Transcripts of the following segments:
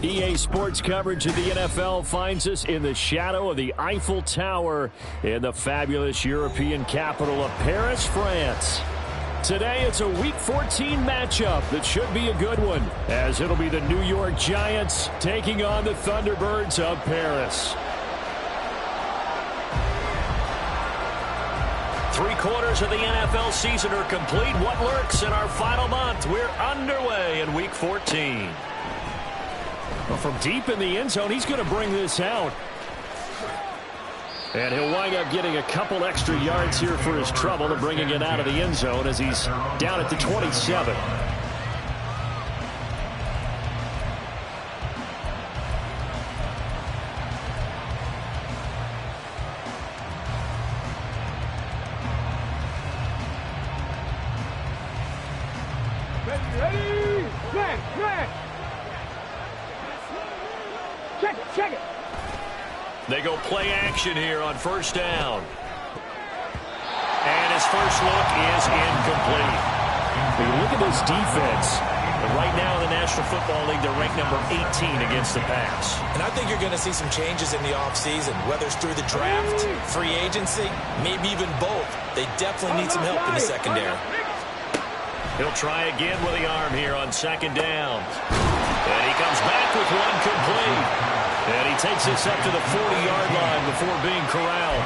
EA Sports coverage of the NFL finds us in the shadow of the Eiffel Tower in the fabulous European capital of Paris, France. Today, it's a Week 14 matchup that should be a good one, as it'll be the New York Giants taking on the Thunderbirds of Paris. 3/4 of the NFL season are complete. What lurks in our final month? We're underway in Week 14. Well, from deep in the end zone, he's going to bring this out. And he'll wind up getting a couple extra yards here for his trouble and bringing it out of the end zone as he's down at the 27. Ready? Flag! Check it! They go play action here on first down. And his first look is incomplete. When you look at this defense, right now in the National Football League, they're ranked number 18 against the pass. And I think you're going to see some changes in the offseason, whether it's through the draft, free agency, maybe even both. They definitely need some help in the secondary. He'll try again with the arm here on second down. And he comes back with one complete. And he takes this up to the 40-yard line before being corralled.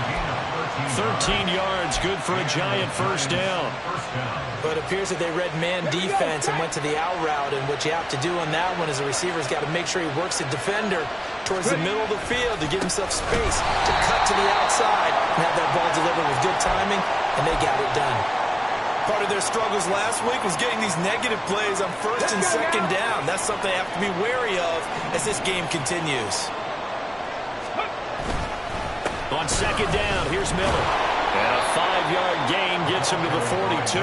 13 yards, good for a Giant first down. But it appears that they read man defense and went to the out route. And what you have to do on that one is the receiver's got to make sure he works the defender towards the middle of the field to give himself space to cut to the outside and have that ball delivered with good timing, and they got it done. Part of their struggles last week was getting these negative plays on first and second down. That's something they have to be wary of as this game continues. On second down, here's Miller. And a 5-yard gain gets him to the 42.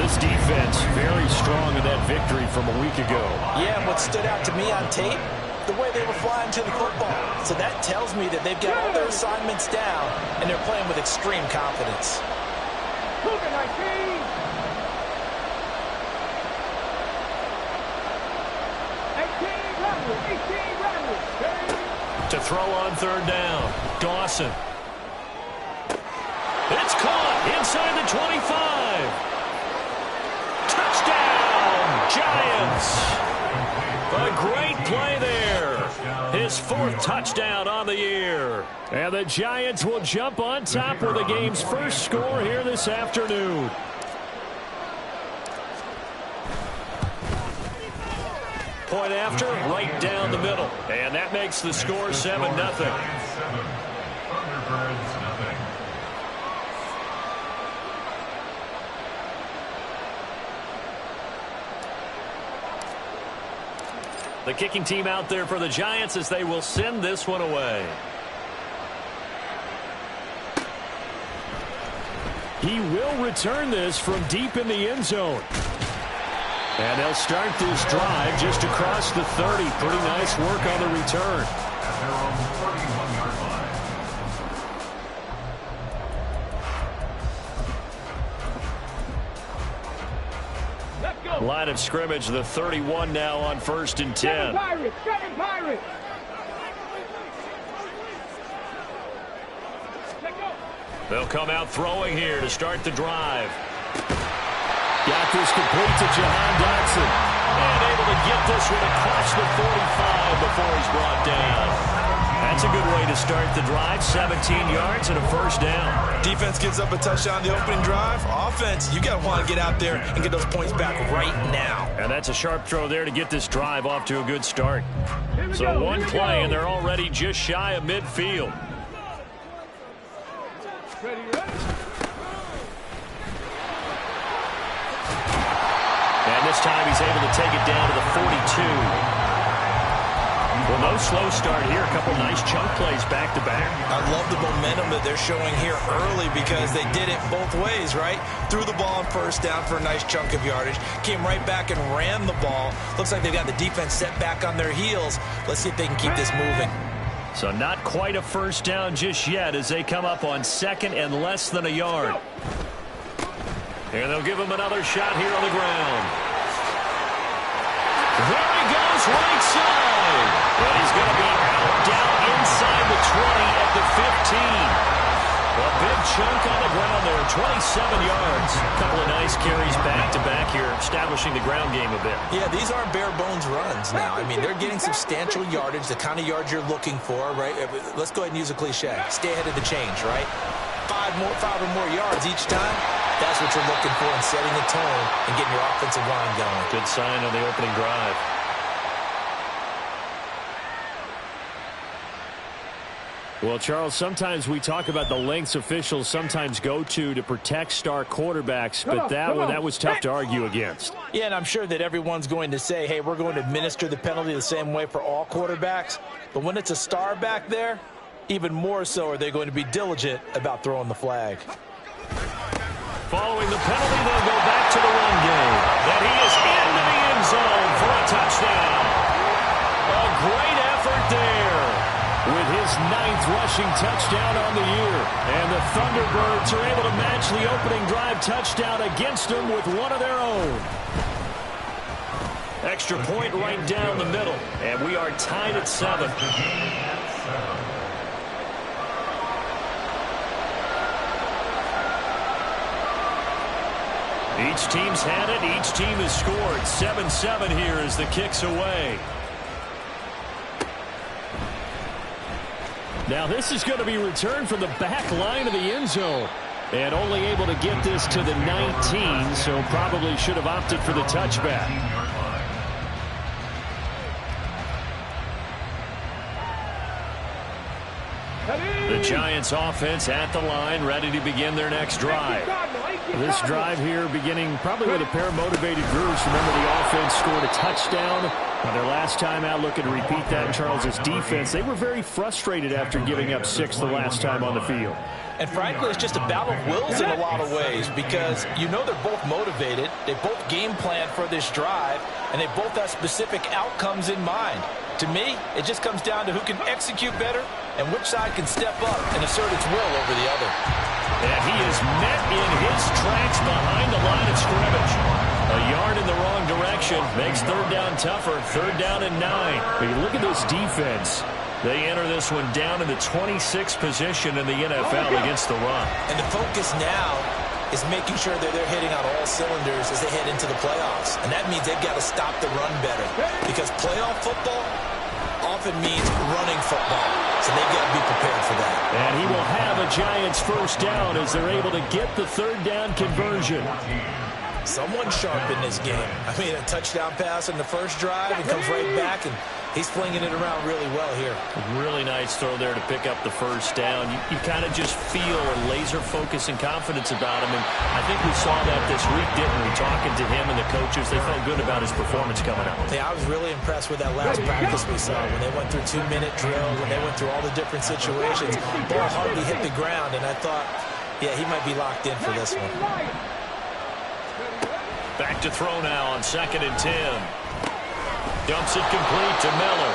This defense very strong in that victory from a week ago. Yeah, and what stood out to me on tape, the way they were flying to the football. So that tells me that they've got all their assignments down, and they're playing with extreme confidence. To throw on third down, Dawson. It's caught inside the 25. Touchdown, Giants. A great play there. His 4th touchdown on the year. And the Giants will jump on top with the game's first score here this afternoon. Point after, right down the middle. And that makes the score 7-0. The kicking team out there for the Giants as they will send this one away. He will return this from deep in the end zone. And they'll start this drive just across the 30. Pretty nice work on the return. Line of scrimmage, the 31 now on 1st and 10. Pirates! They'll come out throwing here to start the drive. Got this complete to Jahan Dotson. And able to get this one across the 45 before he's brought down. That's a good way to start the drive. 17 yards and a first down. Defense gives up a touchdown the opening drive. Offense, you got to want to get out there and get those points back right now. And that's a sharp throw there to get this drive off to a good start. So one play, and they're already just shy of midfield. And this time he's able to take it down to the 42. Well, no slow start here. A couple nice chunk plays back-to-back. I love the momentum that they're showing here early because they did it both ways, right? Threw the ball on first down for a nice chunk of yardage. Came right back and ran the ball. Looks like they've got the defense set back on their heels. Let's see if they can keep this moving. So not quite a first down just yet as they come up on second and less than a yard. And they'll give him another shot here on the ground. goes right side. And he's going to be out down inside the 20 at the 15. A big chunk on the ground there, 27 yards. A couple of nice carries back-to-back here, establishing the ground game a bit. Yeah, these aren't bare-bones runs now. I mean, they're getting substantial yardage, the kind of yards you're looking for, right? Let's go ahead and use a cliche. Stay ahead of the change, right? Five or more yards each time. That's what you're looking for in setting the tone and getting your offensive line going. Good sign on the opening drive. Well, Charles, sometimes we talk about the lengths officials sometimes go to protect star quarterbacks, but that was tough to argue against. Yeah, and I'm sure that everyone's going to say, hey, we're going to administer the penalty the same way for all quarterbacks. But when it's a star back there, even more so are they going to be diligent about throwing the flag. Following the penalty, they'll go back to the run game. That he is into the end zone for a touchdown. A great effort there. With his 9th rushing touchdown on the year. And the Thunderbirds are able to match the opening drive touchdown against them with one of their own. Extra point right down the middle. And we are tied at 7. Each team's had it. Each team has scored. 7-7 here as the kick's away. Now this is going to be returned from the back line of the end zone. And only able to get this to the 19, so probably should have opted for the touchback. The Giants offense at the line, ready to begin their next drive. This drive here beginning probably with a pair of motivated groups. Remember, the offense scored a touchdown on their last time out. Looking to repeat that in Charles's defense. They were very frustrated after giving up 6 the last time on the field. And frankly, it's just a battle of wills in a lot of ways because you know they're both motivated. They both game plan for this drive, and they both have specific outcomes in mind. To me, it just comes down to who can execute better and which side can step up and assert its will over the other. And he is met in his tracks behind the line of scrimmage. A yard in the wrong direction makes third down tougher. Third down and 9. But you look at this defense. They enter this one down in the 26th position in the NFL against the run. And the focus now is making sure that they're hitting on all cylinders as they head into the playoffs. And that means they've got to stop the run better. Because playoff football often means running football. So they've got to be prepared for that. And he will have a Giants first down as they're able to get the third down conversion. Someone sharp in this game. I mean, a touchdown pass in the first drive and comes right back, and he's flinging it around really well here. Really nice throw there to pick up the first down. You kind of just feel a laser focus and confidence about him, and I think we saw that this week, didn't we? Talking to him and the coaches, they felt good about his performance coming out. Yeah, I was really impressed with that last practice we saw when they went through 2-minute drill, when they went through all the different situations. Ball hardly hit the ground, and I thought, yeah, he might be locked in for this one. Back to throw now on 2nd and 10. Dumps it complete to Miller.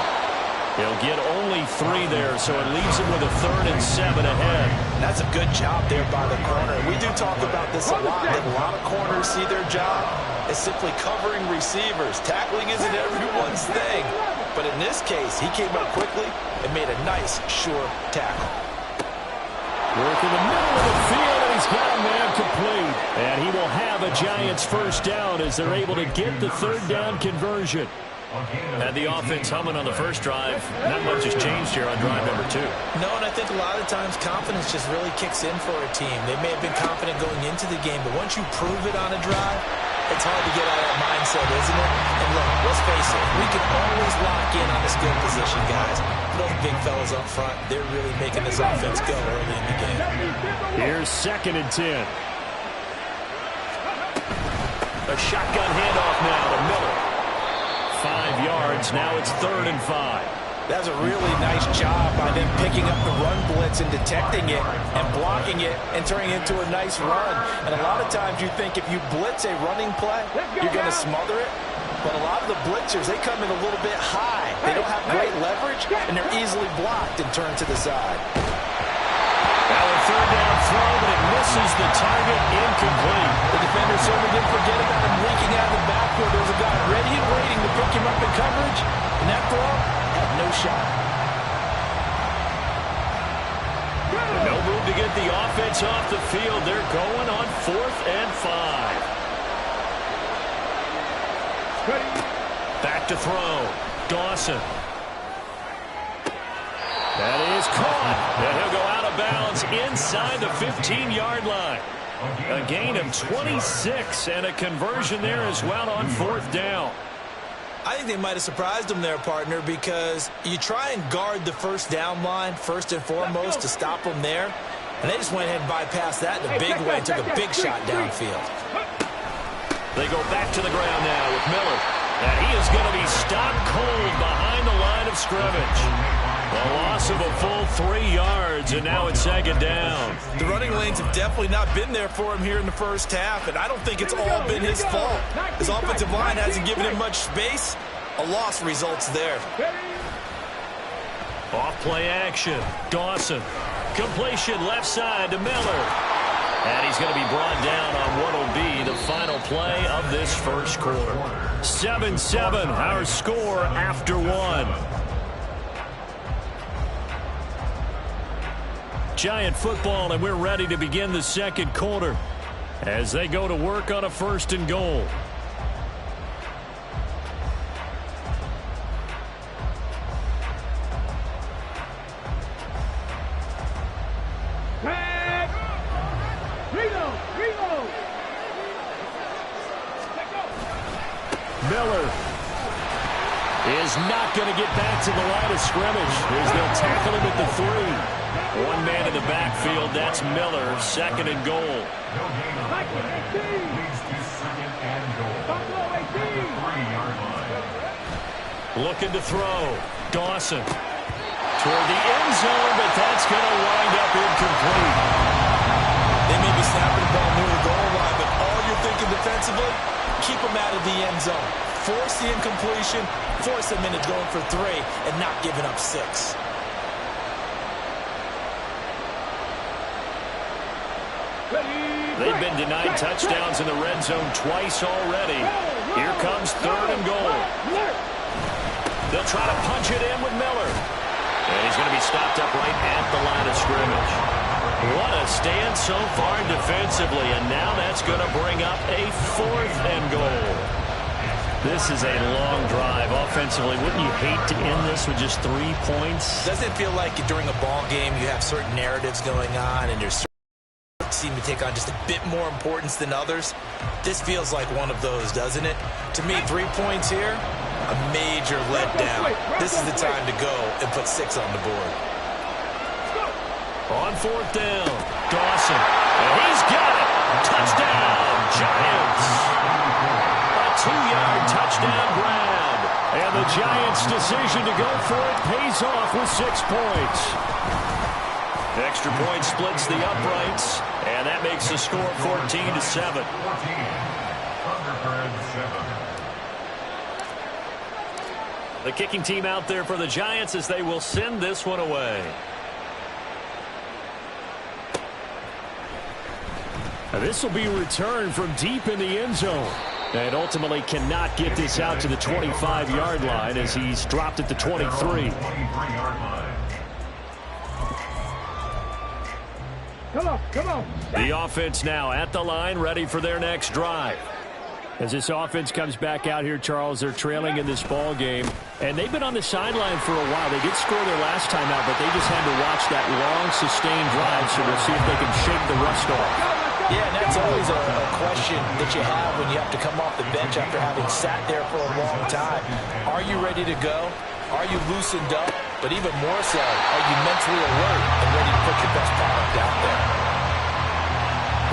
He'll get only 3 there, so it leaves him with a 3rd and 7 ahead. That's a good job there by the corner. We do talk about this a lot, that a lot of corners see their job as simply covering receivers. Tackling isn't everyone's thing. But in this case, he came up quickly and made a nice, sure tackle. Work in the middle of the field, and he's got a man complete. And he will have a Giants first down as they're able to get the third down conversion. Had the offense humming on the first drive. Not much has changed here on drive number 2. No, and I think a lot of times confidence just really kicks in for a team. They may have been confident going into the game, but once you prove it on a drive, it's hard to get out of that mindset, isn't it? And look, let's face it, we can always lock in on the skill position, guys. But those big fellas up front, they're really making this offense go early in the game. Here's 2nd and 10. A shotgun handoff now to Miller. 5 yards. Now it's 3rd and 5. That was a really nice job by them picking up the run blitz and detecting it and blocking it and turning it into a nice run. And a lot of times you think if you blitz a running play, you're going to smother it. But a lot of the blitzers, they come in a little bit high. They don't have great leverage, and they're easily blocked and turned to the side. Now a 3rd down throw, but it misses the target, incomplete. The defender certainly didn't forget about him leaking out of the backfield. There was a guy ready and waiting to pick him up in coverage, going on 4th and 5. Back to throw. Dawson. That is caught. And he'll go out of bounds inside the 15-yard line. A gain of 26 and a conversion there as well on 4th down. I think they might have surprised him there, partner, because you try and guard the first down line first and foremost to stop them there. And they just went ahead and bypassed that in a big way and took a big shot downfield. They go back to the ground now with Miller. And he is going to be stopped cold behind the line of scrimmage. A loss of a full 3 yards, and now it's 2nd down. The running lanes have definitely not been there for him here in the first half, and I don't think it's all been his fault. His offensive line hasn't given him much space. A loss results there. Off play action. Dawson. Completion left side to Miller. And he's going to be brought down on what will be the final play of this first quarter. 7-7, our score after 1. Giant football, and we're ready to begin the second quarter as they go to work on a 1st and goal. Miller is not going to get back to the line of scrimmage as they'll tackle him at the 3. One man in the backfield, that's Miller, 2nd and goal. Looking to throw. Dawson toward the end zone, but that's going to wind up incomplete. They may be snapping the ball near the goal line, but all you're thinking defensively, keep them out of the end zone. Force the incompletion, force them into going for 3, and not giving up 6. They've been denied touchdowns in the red zone twice already. Here comes 3rd and goal. They'll try to punch it in with Miller. And he's going to be stopped up right at the line of scrimmage. What a stand so far defensively, and now that's going to bring up a 4th and goal. This is a long drive offensively. Wouldn't you hate to end this with just 3 points? Doesn't it feel like during a ball game you have certain narratives going on and there's seem to take on just a bit more importance than others? This feels like one of those, doesn't it? To me, 3 points here, a major letdown. This is the time to go and put 6 on the board. On 4th down, Dawson. And he's got it. Touchdown, Giants. A 2-yard touchdown grab. And the Giants' decision to go for it pays off with 6 points. Extra point splits the uprights, and that makes the score 14-7. The kicking team out there for the Giants as they will send this one away. Now this will be returned from deep in the end zone. And ultimately cannot get this out to the 25-yard line as he's dropped at the 23. Come on. The offense now at the line, ready for their next drive. As this offense comes back out here, Charles, they're trailing in this ball game, and they've been on the sideline for a while. They did score their last time out, but they just had to watch that long, sustained drive, so we'll see if they can shake the rust off. Yeah, and that's always a question that you have when you have to come off the bench after having sat there for a long time. Are you ready to go? Are you loosened up? But even more so, are you mentally alert and ready to put your best product out there?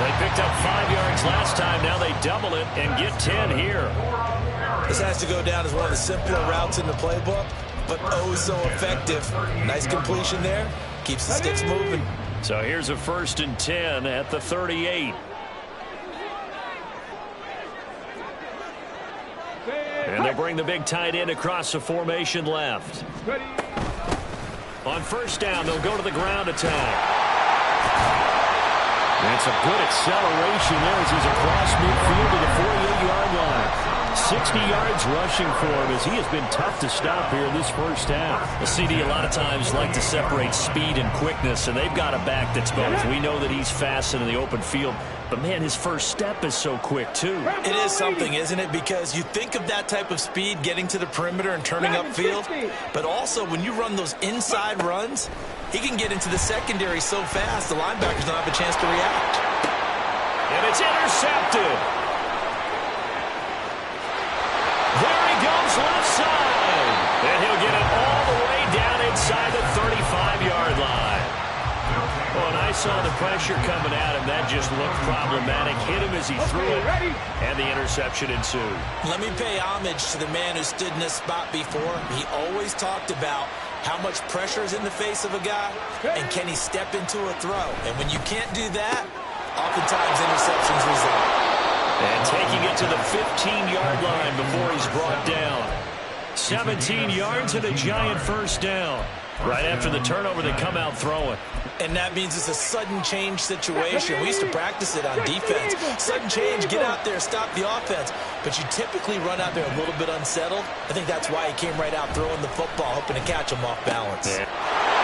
They picked up 5 yards last time. Now they double it and get 10 here. This has to go down as one of the simpler routes in the playbook, but oh so effective. Nice completion there. Keeps the sticks moving. So here's a 1st and 10 at the 38. And they'll bring the big tight end across the formation left. On 1st down, they'll go to the ground attack. And some good acceleration there as he's across midfield to the 48-yard line. 60 yards rushing for him as he has been tough to stop here in this first half. The CD a lot of times like to separate speed and quickness, and they've got a back that's both. We know that he's fast and in the open field. But, man, his first step is so quick, too. It is something, isn't it? Because you think of that type of speed getting to the perimeter and turning upfield, but also when you run those inside runs, he can get into the secondary so fast the linebackers don't have a chance to react. And it's intercepted. There he goes left side. And he'll get it all the way down inside the 35-yard line. Well, and I saw the pressure coming at him. That just looked problematic. Hit him as he threw it, and the interception ensued. Let me pay homage to the man who stood in this spot before. He always talked about how much pressure is in the face of a guy, and can he step into a throw. And when you can't do that, oftentimes interceptions result. And taking it to the 15-yard line before he's brought down. 17 yards and a giant first down. Right after the turnover, they come out throwing. And that means it's a sudden change situation. We used to practice it on defense. Sudden change, get out there, stop the offense. But you typically run out there a little bit unsettled. I think that's why he came right out throwing the football, hoping to catch him off balance. Yeah.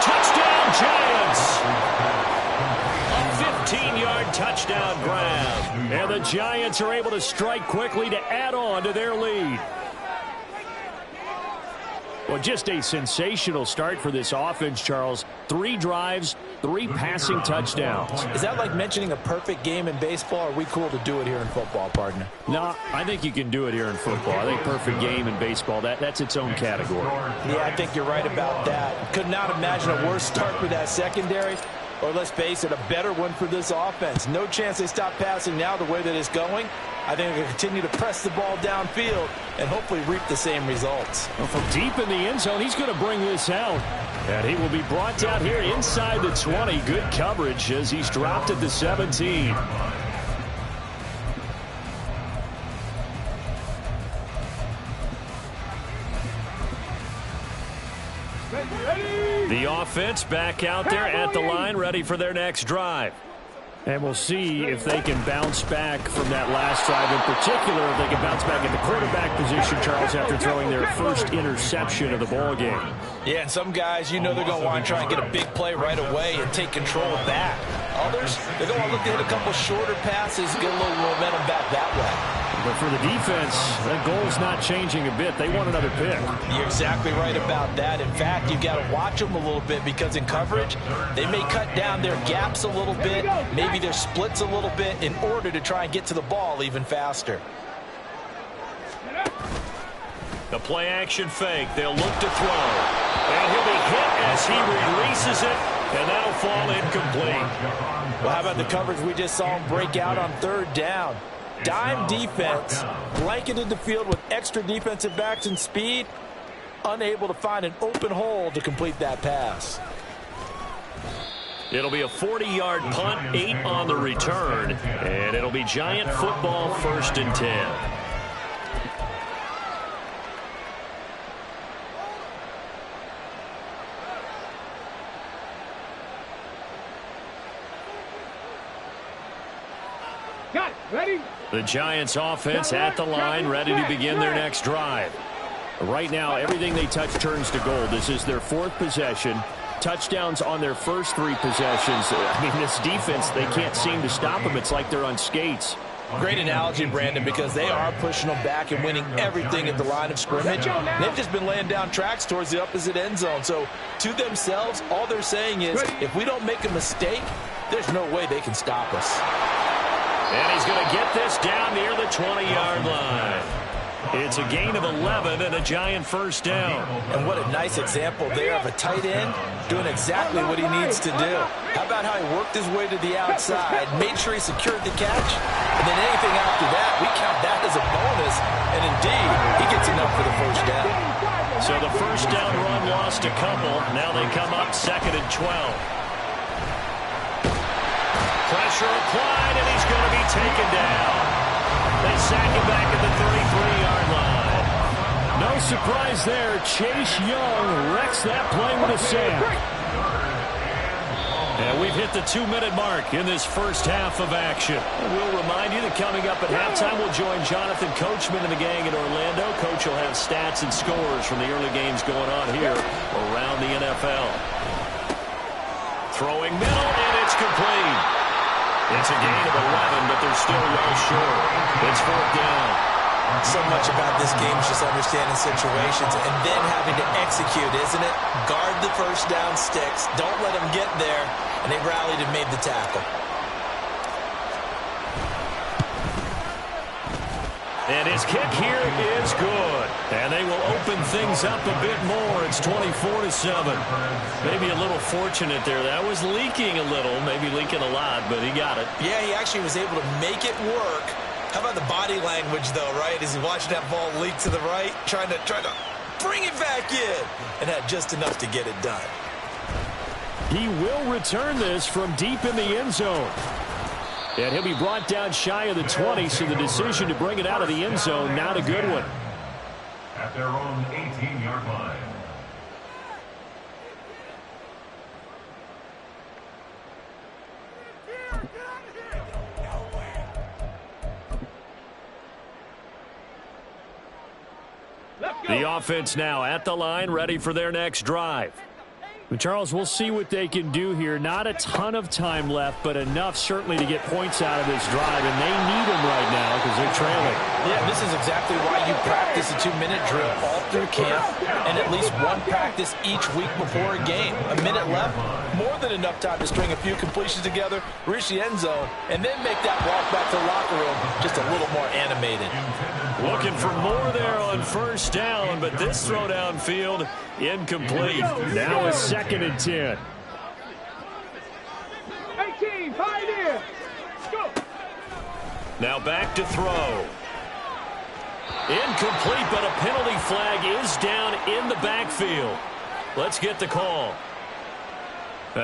Touchdown, Giants! A 15-yard touchdown grab. And the Giants are able to strike quickly to add on to their lead. Well, just a sensational start for this offense, Charles. 3 drives, 3 passing touchdowns. Is that like mentioning a perfect game in baseball, or are we cool to do it here in football, partner? No, I think you can do it here in football. I think perfect game in baseball, that's its own category. Yeah, I think you're right about that. Could not imagine a worse start for that secondary, or let's face it, a better one for this offense. No chance they stop passing now the way that it's going. I think they'll continue to press the ball downfield and hopefully reap the same results. Well, from deep in the end zone, he's going to bring this out. And he will be brought down here inside the 20. Good coverage as he's dropped at the 17. The offense back out there at the line, ready for their next drive. And we'll see if they can bounce back from that last drive. In particular, if they can bounce back at the quarterback position, Charles, after throwing their first interception of the ball game. Yeah, and some guys, you know they're going to want to try and get a big play right away and take control back. Others, they're going to look to hit a couple shorter passes, get a little momentum back that way. But for the defense, that goal's not changing a bit. They want another pick. You're exactly right about that. In fact, you've got to watch them a little bit because in coverage, they may cut down their gaps a little bit, maybe their splits a little bit in order to try and get to the ball even faster. The play action fake. They'll look to throw. And he'll be hit as he releases it, and that'll fall incomplete. Well, how about the coverage we just saw him break out on 3rd down? Dime defense, blanketed the field with extra defensive backs and speed, unable to find an open hole to complete that pass. It'll be a 40-yard punt, 8 on the return, and it'll be Giant football, 1st and 10. Got it. Ready? The Giants offense at the line, ready to begin their next drive. Right now, everything they touch turns to gold. This is their 4th possession. Touchdowns on their first 3 possessions. I mean, this defense, they can't seem to stop them. It's like they're on skates. Great analogy, Brandon, because they are pushing them back and winning everything at the line of scrimmage. They've just been laying down tracks towards the opposite end zone. So, to themselves, all they're saying is, if we don't make a mistake, there's no way they can stop us. And he's going to get this down near the 20-yard line. It's a gain of 11 and a Giant first down. And what a nice example there of a tight end doing exactly what he needs to do. How about how he worked his way to the outside, made sure he secured the catch, and then anything after that, we count that as a bonus. And indeed, he gets enough for the first down. So the first down run lost a couple. Now they come up 2nd and 12. Pressure applied, and he's going to be taken down. They sack him back at the 33-yard line. No surprise there. Chase Young wrecks that play with a sack. And we've hit the 2-minute mark in this first half of action. And we'll remind you that coming up at halftime, we'll join Jonathan Coachman and the gang in Orlando. Coach will have stats and scores from the early games going on here around the NFL. Throwing middle, and it's complete. It's a gain of 11, but they're still well short. It's 4th down. So much about this game is just understanding situations and then having to execute, isn't it? Guard the first down sticks. Don't let them get there. And they rallied and made the tackle. And his kick here is good. And they will open things up a bit more. It's 24-7. Maybe a little fortunate there. That was leaking a little, maybe leaking a lot, but he got it. Yeah, he actually was able to make it work. How about the body language, though, right? As he watched that ball leak to the right, trying to bring it back in, and had just enough to get it done. He will return this from deep in the end zone. And he'll be brought down shy of the 20, so the decision to bring it out of the end zone, not a good one. At their own 18-yard line. The offense now at the line, ready for their next drive. But Charles, we'll see what they can do here. Not a ton of time left, but enough certainly to get points out of this drive, and they need them right now because they're trailing. Yeah, this is exactly why you practice a 2-minute drill all through camp and at least one practice each week before a game. A minute left, more than enough time to string a few completions together, reach the end zone, and then make that walk back to the locker room just a little more animated. Looking for more there on first down, but this throw downfield incomplete. Now a 2nd and 10. 18, Pioneer. Go. Now back to throw. Incomplete, but a penalty flag is down in the backfield. Let's get the call.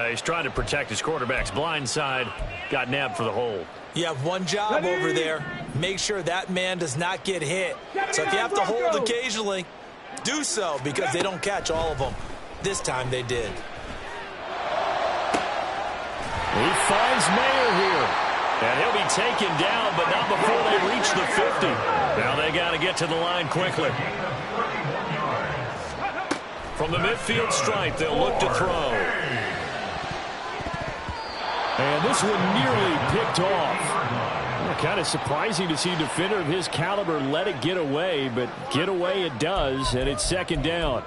He's trying to protect his quarterback's blind side. Got nabbed for the hold. You have one job over there. Make sure that man does not get hit. So if you have to hold occasionally, do so, because they don't catch all of them. This time they did. He finds Mayer here. And he'll be taken down, but not before they reach the 50. Now they got to get to the line quickly. From the midfield stripe, they'll look to throw. And this one nearly picked off. Kind of surprising to see a defender of his caliber let it get away, but get away it does, and it's 2nd down.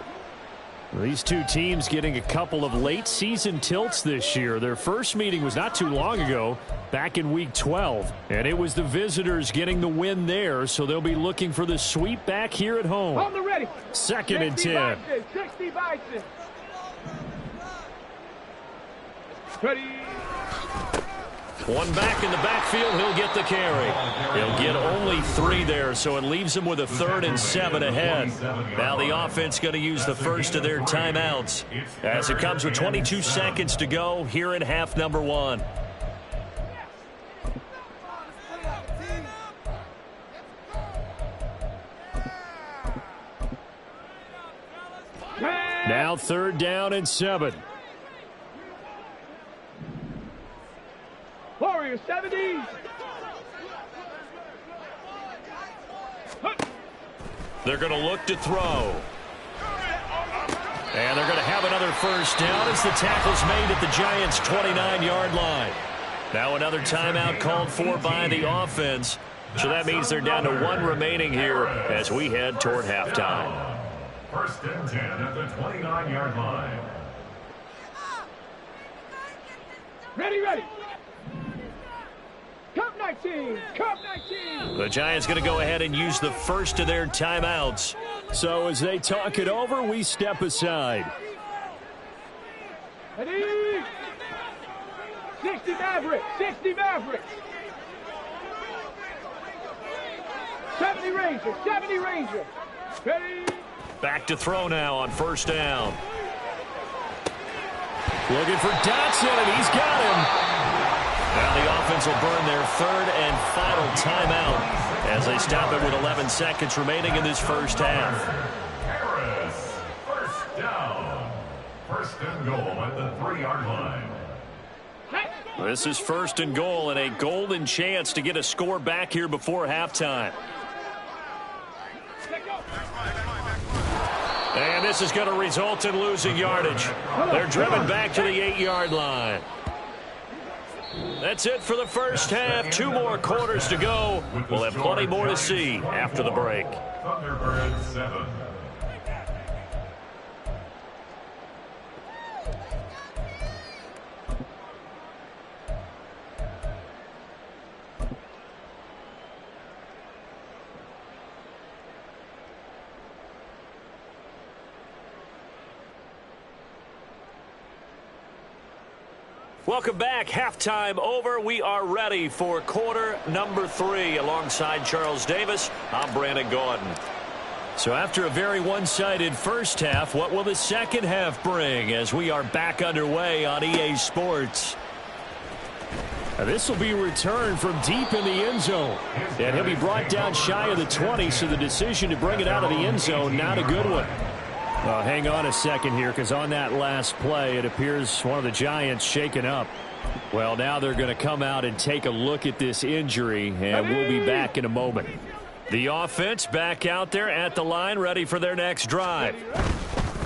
These two teams getting a couple of late season tilts this year. Their first meeting was not too long ago, back in week 12. And it was the visitors getting the win there, so they'll be looking for the sweep back here at home. On the ready. 2nd and 10. 60 Bison. Ready. One back in the backfield, he'll get the carry. He'll get only 3 there, so it leaves him with a 3rd and 7 ahead. Now the offense going to use the first of their timeouts as it comes with 22 seconds to go here in half number 1. Now 3rd down and 7. Warriors 70. They're going to look to throw. And they're going to have another first down as the tackle's made at the Giants' 29-yard line. Now another timeout called for by the offense. So that means they're down to 1 remaining here as we head toward halftime. 1st and 10 at the 29-yard line. Ready, ready. Cup 19! Cup 19! The Giants going to go ahead and use the first of their timeouts. So as they talk it over, we step aside. Ready? 60 Mavericks! 60 Mavericks! 70 Rangers! 70 Rangers! Ready? Back to throw now on first down. Looking for Dotson, and he's got him. Now the offense will burn their 3rd and final timeout as they stop it with 11 seconds remaining in this first half. Harris, 1st down. 1st and goal at the 3-yard line. This is 1st and goal and a golden chance to get a score back here before halftime. And this is going to result in losing yardage. They're driven back to the 8-yard line. That's it for the first half. 2 more quarters to go. We'll have plenty more to see after the break. Thunderbirds 7. Welcome back. Halftime over. We are ready for quarter number 3. Alongside Charles Davis, I'm Brandon Gordon. So after a very one-sided first half, what will the second half bring as we are back underway on EA Sports? This will be a return from deep in the end zone. And he'll be brought down shy of the 20, so the decision to bring it out of the end zone, not a good one. Hang on a second here, because on that last play, it appears one of the Giants shaken up. Well, now they're going to come out and take a look at this injury, and we'll be back in a moment. The offense back out there at the line, ready for their next drive.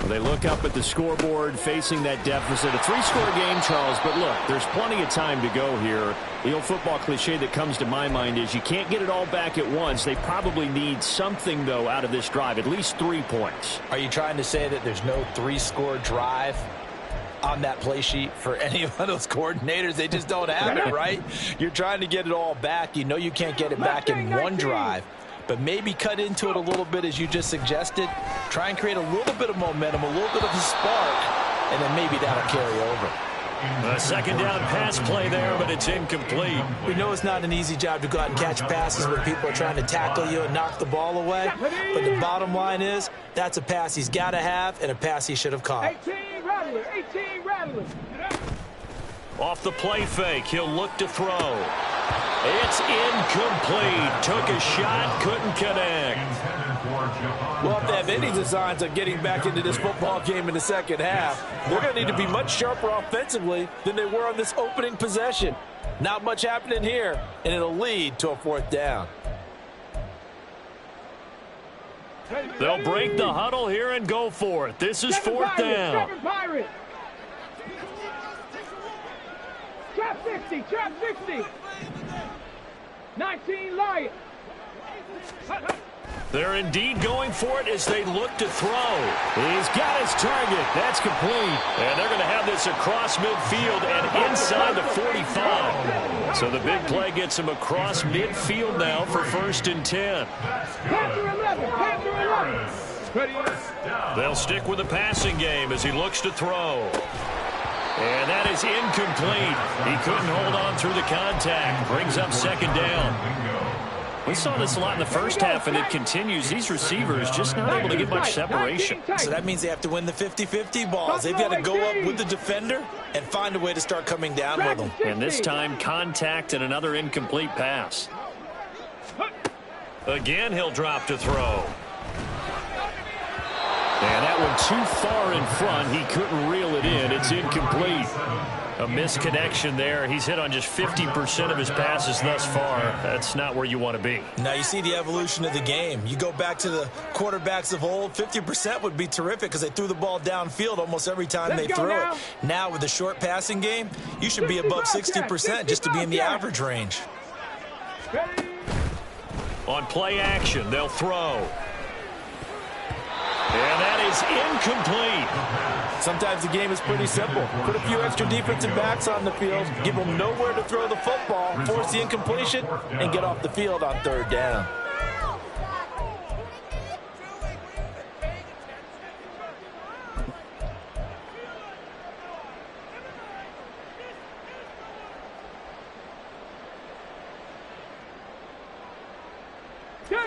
They look up at the scoreboard, facing that deficit. A 3-score game, Charles, but look, there's plenty of time to go here. The old football cliche that comes to my mind is you can't get it all back at once. They probably need something, though, out of this drive, at least 3 points. Are you trying to say that there's no 3-score drive on that play sheet for any of those coordinators? They just don't have it, right? You're trying to get it all back. You know you can't get it back in one drive. But maybe cut into it a little bit, as you just suggested. Try and create a little bit of momentum, a little bit of a spark, and then maybe that'll carry over. A second down pass play there, but it's incomplete. We know it's not an easy job to go out and catch passes when people are trying to tackle you and knock the ball away. But the bottom line is, that's a pass he's got to have and a pass he should have caught. 18 rattler, 18 rattler. Off the play fake, he'll look to throw. It's incomplete. Took a shot, couldn't connect. Well, if they have any designs on getting back into this football game in the second half, they're going to need to be much sharper offensively than they were on this opening possession. Not much happening here, and it'll lead to a 4th down. They'll break the huddle here and go for it. This is 4th down. Trap 60, trap 60. 19 Lion. They're indeed going for it as they look to throw. He's got his target. That's complete. And they're going to have this across midfield and inside the 45. So the big play gets him across midfield now for 1st and 10. Panther 11, Panther 11. They'll stick with the passing game as he looks to throw. And that is incomplete. He couldn't hold on through the contact. Brings up 2nd down. We saw this a lot in the first half, and it continues. These receivers just not able to get much separation. So that means they have to win the 50-50 balls. They've got to go up with the defender and find a way to start coming down with them. And this time, contact and another incomplete pass. Again, he'll drop to throw. And that one too far in front. He couldn't reel it in. It's incomplete. A misconnection there. He's hit on just 50% of his passes thus far. That's not where you want to be. Now you see the evolution of the game. You go back to the quarterbacks of old, 50% would be terrific because they threw the ball downfield almost every time they threw it. Now with the short passing game, you should be above 60% just to be in the average range. On play action, they'll throw. And that is incomplete. Sometimes the game is pretty simple. Put a few extra defensive backs on the field, give them nowhere to throw the football, force the incompletion, and get off the field on 3rd down.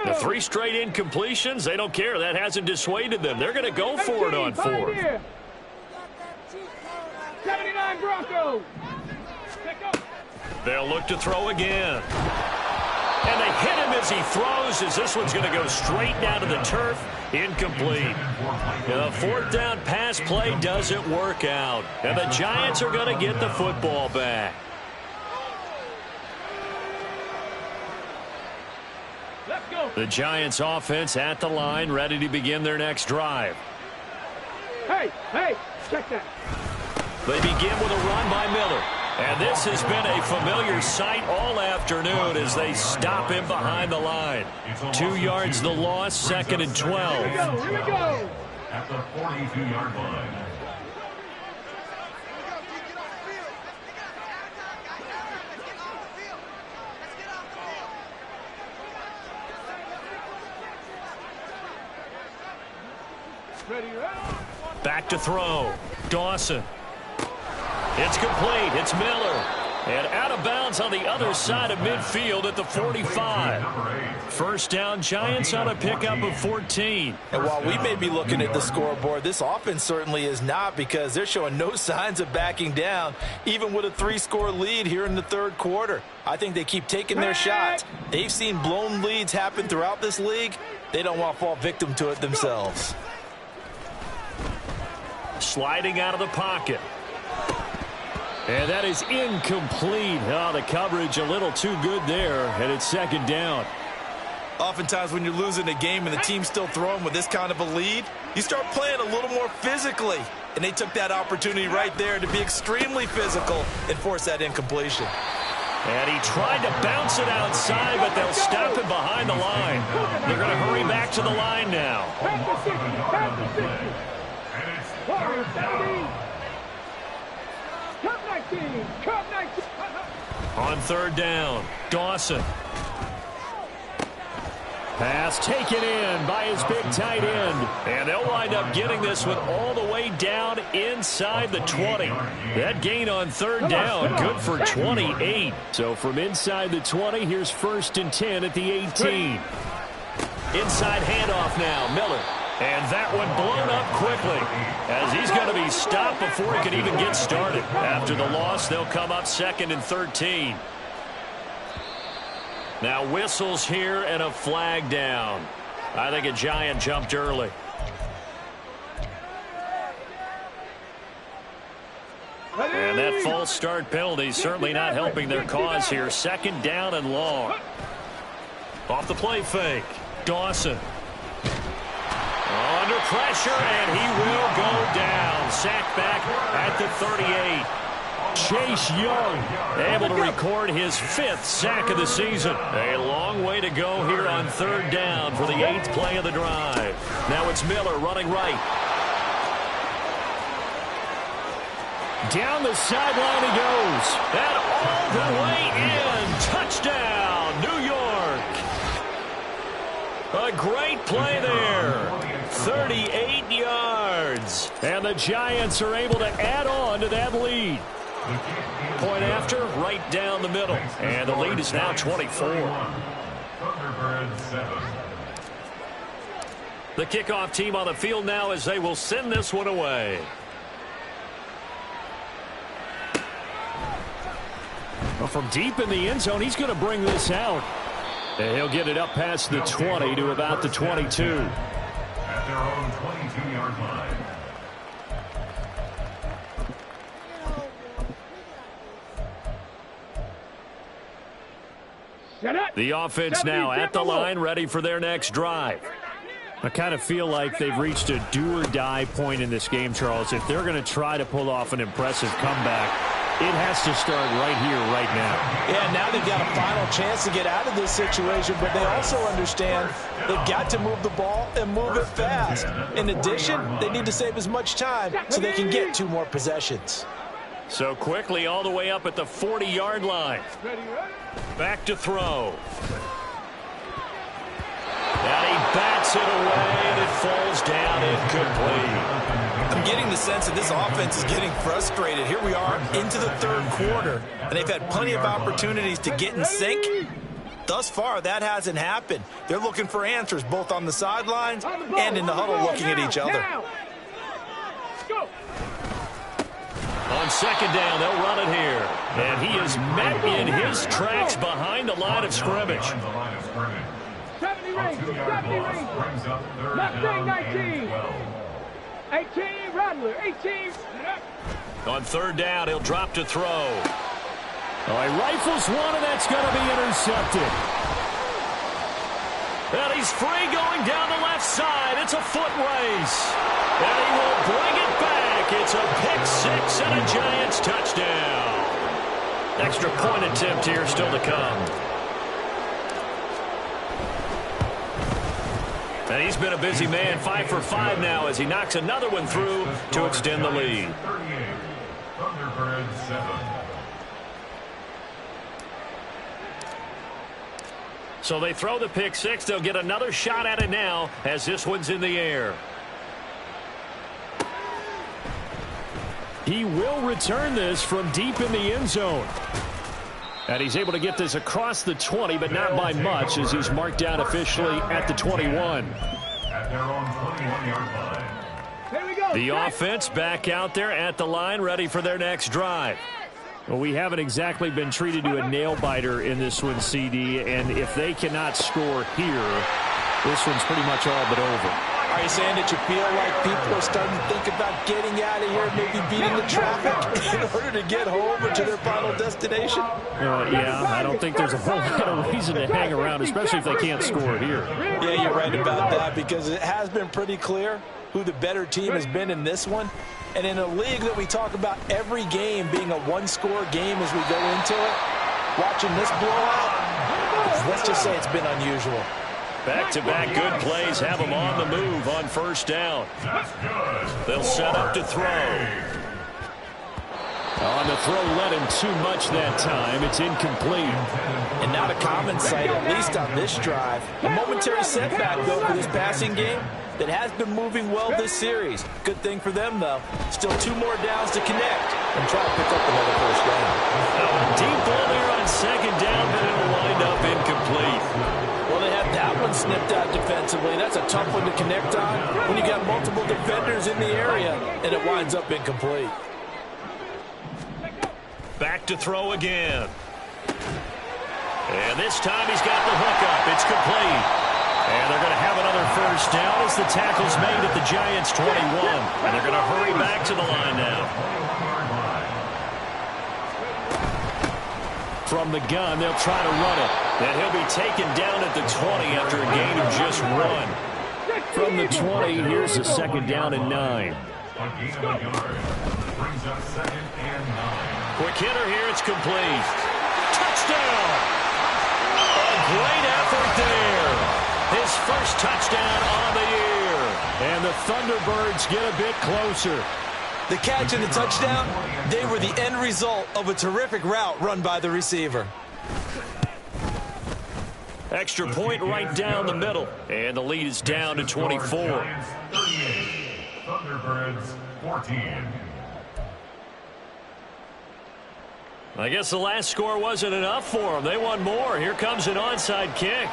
The 3 straight incompletions, they don't care. That hasn't dissuaded them. They're going to go for it on 4th. 79 Broncos. They'll look to throw again. And they hit him as he throws, as this one's going to go straight down to the turf. Incomplete. The 4th down pass play doesn't work out. And the Giants are going to get the football back. The Giants offense at the line, ready to begin their next drive. Hey, check that. They begin with a run by Miller. And this has been a familiar sight all afternoon as they stop him behind the line. 2 yards the loss, 2nd and 12. Here we go. At the 42-yard line. Back to throw. Dawson. It's complete. It's Miller. And out of bounds on the other side of midfield at the 45. First down, Giants on a pickup of 14. And while we may be looking at the scoreboard, this offense certainly is not, because they're showing no signs of backing down, even with a 3-score lead here in the third quarter. I think they keep taking their shots. They've seen blown leads happen throughout this league. They don't want to fall victim to it themselves. Sliding out of the pocket. And that is incomplete. Oh, the coverage a little too good there, and it's 2nd down. Oftentimes when you're losing a game and the team's still throwing with this kind of a lead, you start playing a little more physically. And they took that opportunity right there to be extremely physical and force that incompletion. And he tried to bounce it outside, but they'll stop him behind the line. They're going to hurry back to the line now. On 3rd down, Dawson. Pass taken in by his big tight end. And they'll wind up getting this one all the way down inside the 20. That gain on 3rd down, good for 28. So from inside the 20, here's 1st and 10 at the 18. Inside handoff now, Miller. And that one blown up quickly as he's going to be stopped before he can even get started. After the loss, they'll come up 2nd and 13. Now whistles here and a flag down. I think a Giant jumped early. And that false start penalty certainly not helping their cause here. 2nd down and long. Off the play fake. Dawson. Under pressure, and he will go down. Sacked back at the 38. Chase Young able to record his 5th sack of the season. A long way to go here on 3rd down for the 8th play of the drive. Now it's Miller running right. Down the sideline he goes. And all the way in. Touchdown, New York. A great play there. 38 yards. And the Giants are able to add on to that lead. Point after, right down the middle. And the lead is now 24. The kickoff team on the field now as they will send this one away. Well, from deep in the end zone, he's going to bring this out. And he'll get it up past the 20 to about the 22. At their own 22-yard line. The offense now at the line, ready for their next drive. I kind of feel like they've reached a do-or-die point in this game, Charles. If they're going to try to pull off an impressive comeback, it has to start right here, right now. Yeah, now they've got a final chance to get out of this situation, but they also understand they've got to move the ball and move it fast. In addition, they need to save as much time so they can get 2 more possessions. So quickly all the way up at the 40-yard line. Back to throw. And he bats it away, and it falls down incomplete. I'm getting the sense that this offense is getting frustrated. Here we are into the 3rd quarter, and they've had plenty of opportunities to get in sync. Thus far, that hasn't happened. They're looking for answers both on the sidelines and in the huddle looking at each other. On 2nd down, they'll run it here. And he is met in his tracks behind the line of scrimmage. 70 range, 70 range. Left wing 19. 18, Rattler, 18. On 3rd down, he'll drop to throw. Oh, he rifles one, and that's going to be intercepted. And he's free going down the left side. It's a foot race. And he will bring it back. It's a pick 6 and a Giants touchdown. Extra point attempt here still to come. And he's been a busy man, 5 for 5 now as he knocks another one through to extend the lead. Thunderbirds 7. So they throw the pick six. They'll get another shot at it now as this one's in the air. He will return this from deep in the end zone. And he's able to get this across the 20, but not by much as he's marked down officially at the 21. At their own 21-yard line. There we go. The offense back out there at the line, ready for their next drive. Well, we haven't exactly been treated to a nail-biter in this one, CD, and if they cannot score here, this one's pretty much all but over. Are you saying that you feel like people are starting to think about getting out of here, maybe beating the traffic in order to get home or to their final destination? Yeah, I don't think there's a whole lot of reason to hang around, especially if they can't score here. Yeah, you're right about that because it has been pretty clear who the better team has been in this one. And in a league that we talk about every game being a one-score game as we go into it, watching this blowout, let's just say it's been unusual. Back-to-back good plays have them on the move on first down. They'll set up to throw. On the throw, let him too much that time. It's incomplete. And not a common sight, at least on this drive. A momentary setback, though, for this passing game that has been moving well this series. Good thing for them, though. Still 2 more downs to connect and try to pick up another first down. Deep ball there on second down, but it'll wind up incomplete. Well, they had that one snipped out defensively. That's a tough one to connect on when you got multiple defenders in the area, and it winds up incomplete. Back to throw again. And this time he's got the hook up. It's complete. And they're going to have another first down as the tackle's made at the Giants' 21. And they're going to hurry back to the line now. From the gun, they'll try to run it. And he'll be taken down at the 20 after a gain of just 1. From the 20, here's a second down and 9. A gain of a yard. Brings up second and 9. Quick hitter here, it's complete. Touchdown! A great effort there. His first touchdown on the year. And the Thunderbirds get a bit closer. The catch and the touchdown, they were the end result of a terrific route run by the receiver. Extra point right down the middle. And the lead is down to 24. Giants 38. Thunderbirds 14. I guess the last score wasn't enough for them. They want more. Here comes an onside kick.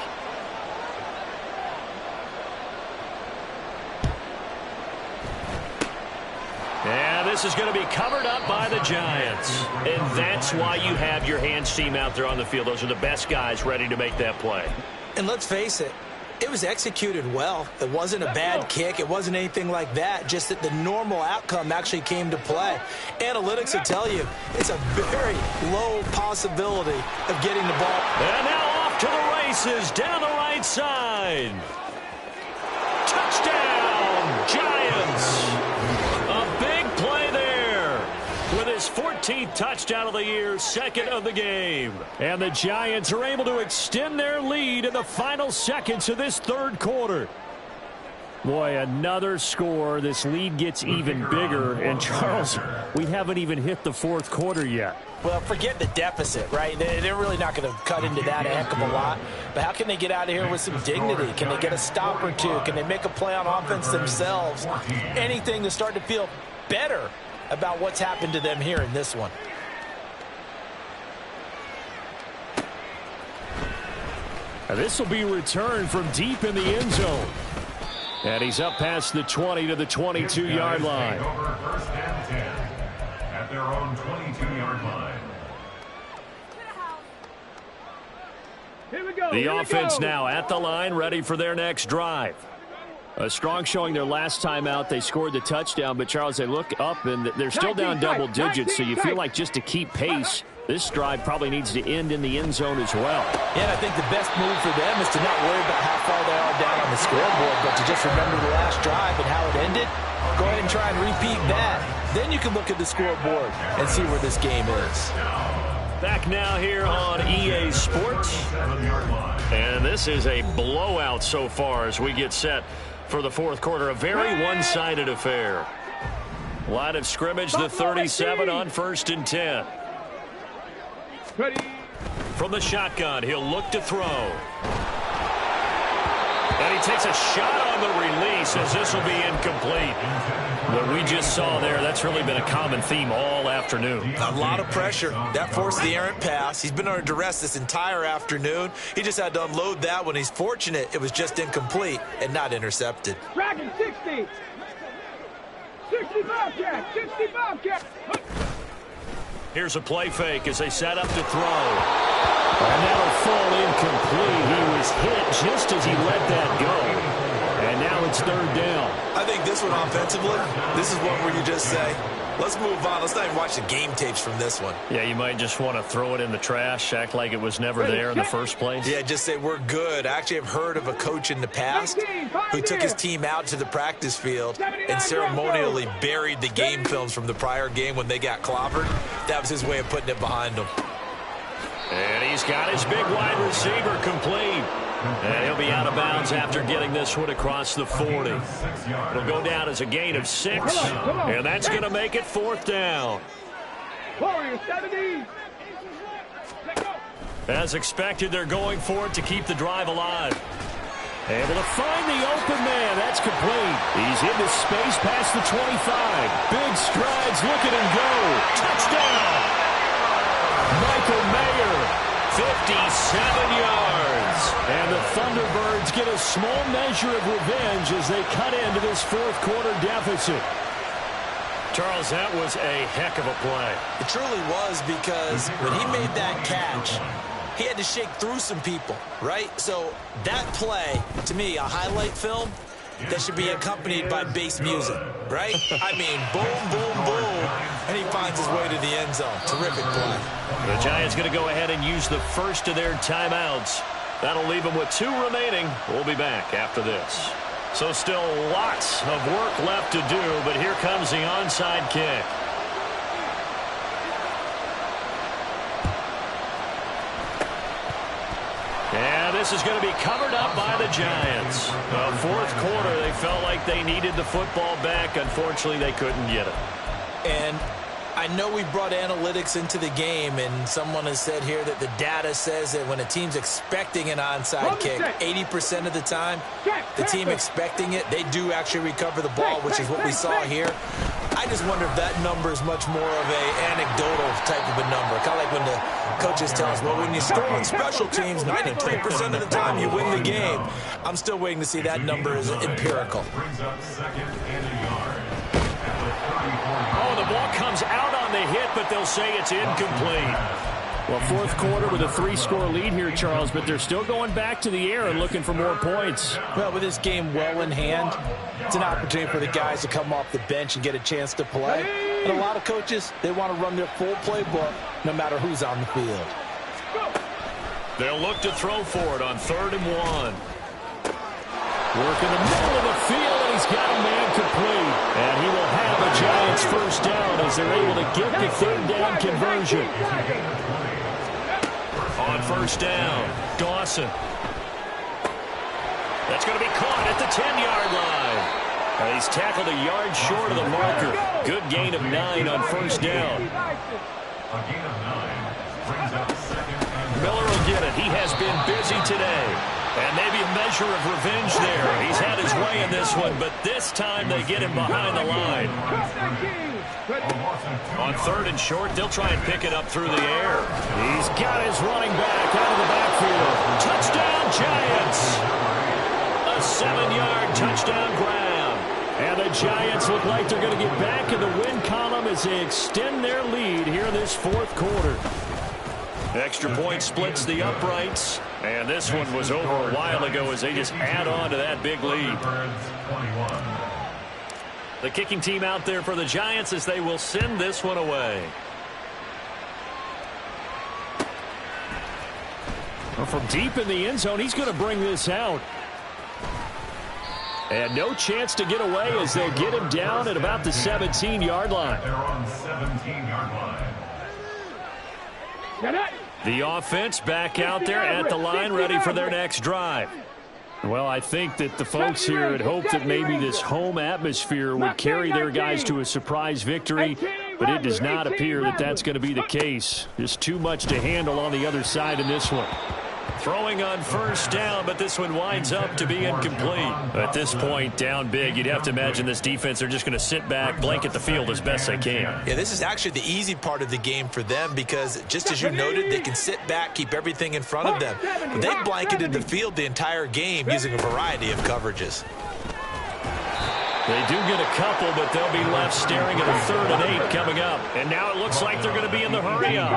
And this is going to be covered up by the Giants. And that's why you have your hands team out there on the field. Those are the best guys ready to make that play. And let's face it, it was executed well. It wasn't a bad kick. It wasn't anything like that. Just that the normal outcome actually came to play. Analytics will tell you it's a very low possibility of getting the ball. And now off to the races down the right side. Touchdown, Giants. A big play there with his 14th touchdown of the year, second of the game. And the Giants are able to extend their lead in the final seconds of this third quarter. Boy, another score. This lead gets even bigger. And, Charles, we haven't even hit the fourth quarter yet. Well, forget the deficit, right? They're really not going to cut into that a heck of a lot. But how can they get out of here with some dignity? Can they get a stop or two? Can they make a play on offense themselves? Anything to start to feel better about what's happened to them here in this one. Now this will be returned from deep in the end zone. And he's up past the 20 to the 22-yard line. Over first and 10 at their own 22-yard line. Here we go. The Here we offense go. now at the line, ready for their next drive. A strong showing their last time out. They scored the touchdown, but, Charles, they look up, and they're still down double digits, so you feel like just to keep pace, this drive probably needs to end in the end zone as well. Yeah, and I think the best move for them is to not worry about how far they are down on the scoreboard, but to just remember the last drive and how it ended. Go ahead and try and repeat that. Then you can look at the scoreboard and see where this game is. Back now here on EA Sports. And this is a blowout so far as we get set for the fourth quarter. A very one-sided affair. Line of scrimmage, the 37 on 1st and 10. Ready. From the shotgun, he'll look to throw. And he takes a shot on the release as this will be incomplete. What we just saw there, that's really been a common theme all afternoon. A lot of pressure. That forced the errant pass. He's been under duress this entire afternoon. He just had to unload that one. He's fortunate it was just incomplete and not intercepted. Dragon 60. 60 Bobcat. 60 Bobcat. Here's a play fake as they set up to throw. And that'll fall incomplete. He was hit just as he let that go. And now it's 3rd down. I think this one offensively, this is one where you just say, let's move on. Let's not even watch the game tapes from this one. Yeah, you might just want to throw it in the trash, act like it was never there in the first place. Yeah, just say we're good. I actually have heard of a coach in the past who took his team out to the practice field and ceremonially buried the game films from the prior game when they got clobbered. That was his way of putting it behind them. And he's got his big wide receiver complete. And he'll be out of bounds after getting this one across the 40. It'll go down as a gain of 6, and that's going to make it 4th down. Warrior 70. As expected, they're going for it to keep the drive alive. Able to find the open man. That's complete. He's into space past the 25. Big strides. Look at him go. Touchdown. Michael Mayer. 57 yards. And the Thunderbirds get a small measure of revenge as they cut into this fourth quarter deficit. Charles, that was a heck of a play. It truly was, because when he made that catch, he had to shake through some people, right? So that play, to me, a highlight film that should be accompanied by bass music, right? I mean, boom, boom, boom, and he finds his way to the end zone. Terrific play. The Giants going to go ahead and use the first of their timeouts. That'll leave them with 2 remaining. We'll be back after this. So still lots of work left to do, but here comes the onside kick. And this is going to be covered up by the Giants. Fourth quarter, they felt like they needed the football back. Unfortunately, they couldn't get it. And I know we brought analytics into the game, and someone has said here that the data says that when a team's expecting an onside kick, 80% of the time, the team expecting it, they do actually recover the ball, which is what we saw here. I just wonder if that number is much more of a anecdotal type of a number. Kind of like when the coaches tell us, well, when you score on special teams, 93% of the time you win the game. I'm still waiting to see that number is empirical. Oh, the ball comes out on the hit, but they'll say it's incomplete. Well, fourth quarter with a 3-score lead here, Charles, but they're still going back to the air and looking for more points. Well, with this game well in hand, it's an opportunity for the guys to come off the bench and get a chance to play. And a lot of coaches, they want to run their full playbook no matter who's on the field. They'll look to throw for it on 3rd and 1. Work in the middle of the field, and he's got a man complete. And he will have a Giants first down as they're able to get the 3rd down conversion. On 1st down, Dawson. That's going to be caught at the 10-yard line. He's tackled a yard short of the marker. Good gain of 9 on 1st down. A gain of 9 brings up 2nd and Miller will get it. He has been busy today. And maybe a measure of revenge there. He's had his way in this one, but this time they get him behind the line. On 3rd and short, they'll try and pick it up through the air. He's got his running back out of the backfield. Touchdown, Giants! A 7-yard touchdown grab. And the Giants look like they're going to get back in the win column as they extend their lead here in this fourth quarter. Extra point splits the uprights. And this one was over a while ago as they just add on to that big lead. The kicking team out there for the Giants as they will send this one away. Well, from deep in the end zone, he's going to bring this out. And no chance to get away as they'll get him down at about the 17-yard line. They're on 17-yard line. The offense back out there at the line, ready for their next drive. Well, I think that the folks here had hoped that maybe this home atmosphere would carry their guys to a surprise victory, but it does not appear that that's going to be the case. Just too much to handle on the other side in this one. Throwing on first down, but this one winds up to be incomplete. At this point, down big, you'd have to imagine this defense are just going to sit back, blanket the field as best they can. Yeah, this is actually the easy part of the game for them because, just as you noted, they can sit back, keep everything in front of them. But they've blanketed the field the entire game using a variety of coverages. They do get a couple, but they'll be left staring at a 3rd and 8 coming up. And now it looks like they're going to be in the hurry up.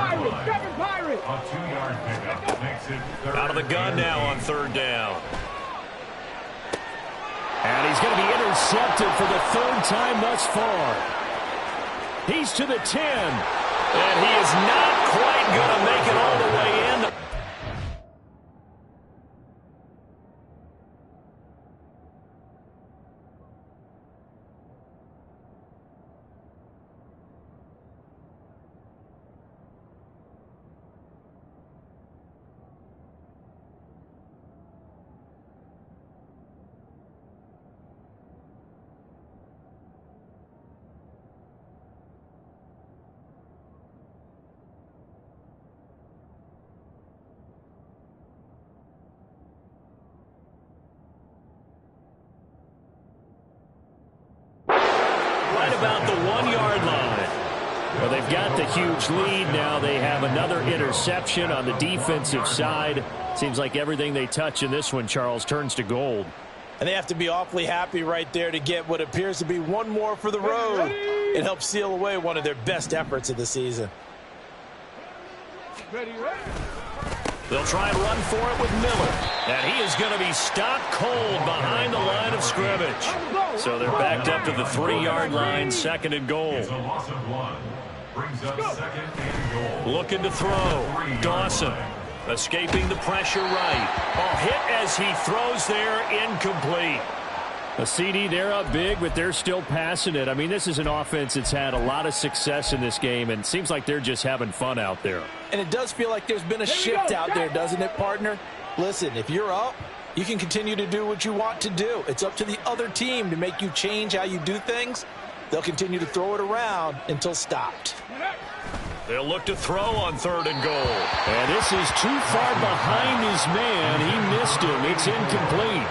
Out of the gun now on 3rd down. And he's going to be intercepted for the 3rd time thus far. He's to the 10. And he is not quite going to make it all the way in. About the 1-yard line. Well, they've got the huge lead now. They have another interception on the defensive side. Seems like everything they touch in this one, Charles, turns to gold. And they have to be awfully happy right there to get what appears to be one more for the road. It helps seal away one of their best efforts of the season. They'll try and run for it with Miller. And he is going to be stopped cold behind the line of scrimmage. So they're backed up to the 3-yard line, 2nd and goal. Looking to throw. Dawson escaping the pressure right. Ball hit as he throws there, incomplete. A CD, they're up big, but they're still passing it. I mean, this is an offense that's had a lot of success in this game, and it seems like they're just having fun out there. And it does feel like there's been a shift out there, doesn't it, partner? Listen, if you're up, you can continue to do what you want to do. It's up to the other team to make you change how you do things. They'll continue to throw it around until stopped. They'll look to throw on 3rd and goal. And this is too far behind his man. He missed him. It's incomplete.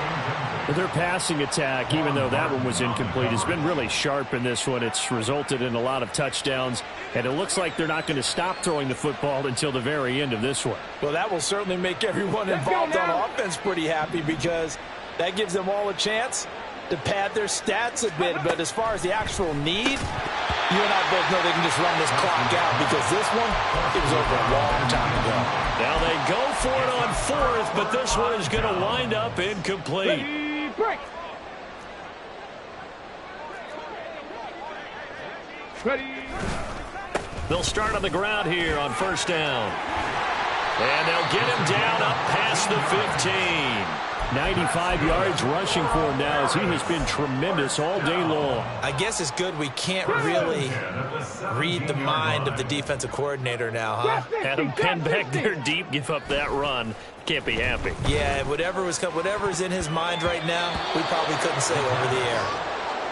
Their passing attack, even though that one was incomplete, has been really sharp in this one. It's resulted in a lot of touchdowns, and it looks like they're not going to stop throwing the football until the very end of this one. Well, that will certainly make everyone involved on offense pretty happy because that gives them all a chance to pad their stats a bit. But as far as the actual need, you and I both know they can just run this clock out because this one, it was over a long time ago. Now they go for it on 4th, but this one is going to wind up incomplete. Break. Ready. They'll start on the ground here on 1st down. And they'll get him down up past the 15. 95 yards rushing for him now as he has been tremendous all day long. I guess it's good we can't really read the mind of the defensive coordinator now, huh? Had him pinned back there deep, give up that run. Can't be happy. Yeah, whatever's in his mind right now, we probably couldn't say over the air.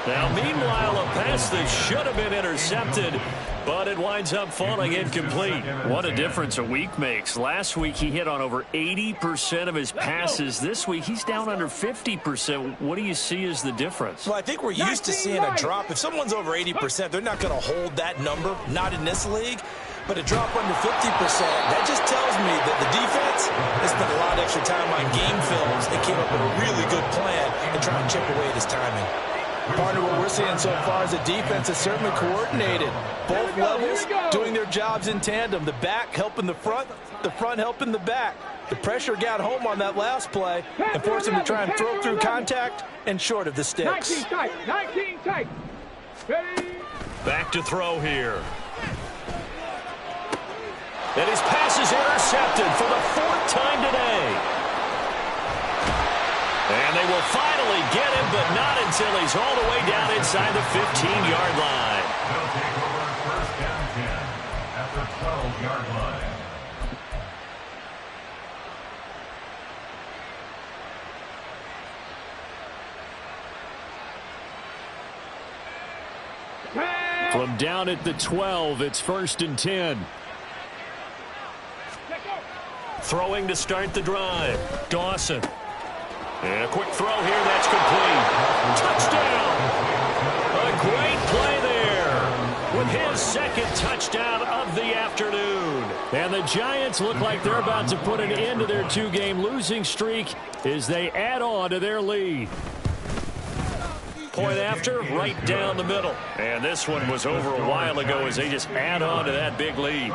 Now, meanwhile, a pass that should have been intercepted, but it winds up falling incomplete. What a difference a week makes. Last week, he hit on over 80% of his passes. This week, he's down under 50%. What do you see as the difference? Well, I think we're used to seeing a drop. If someone's over 80%, they're not going to hold that number, not in this league. But a drop under 50%, that just tells me that the defense has spent a lot of extra time on game films and came up with a really good plan and trying to chip away at his timing. Partner, what we're seeing so far is the defense is certainly coordinated. Both levels doing their jobs in tandem. The back helping the front helping the back. The pressure got home on that last play and forced him to try and throw through contact and short of the sticks. 19 tight. 19 tight. Ready. Back to throw here. And his pass is intercepted for the 4th time today. And they will finally get him, but not until he's all the way down inside the 15-yard line. They'll take over 1st and 10 at the 12-yard line. From down at the 12, it's 1st and 10. Throwing to start the drive. Dawson. And a quick throw here. That's complete. Touchdown. A great play there with his second touchdown of the afternoon. And the Giants look like they're about to put an end to their 2-game losing streak as they add on to their lead. Point after, right down the middle. And this one was over a while ago as they just add on to that big lead.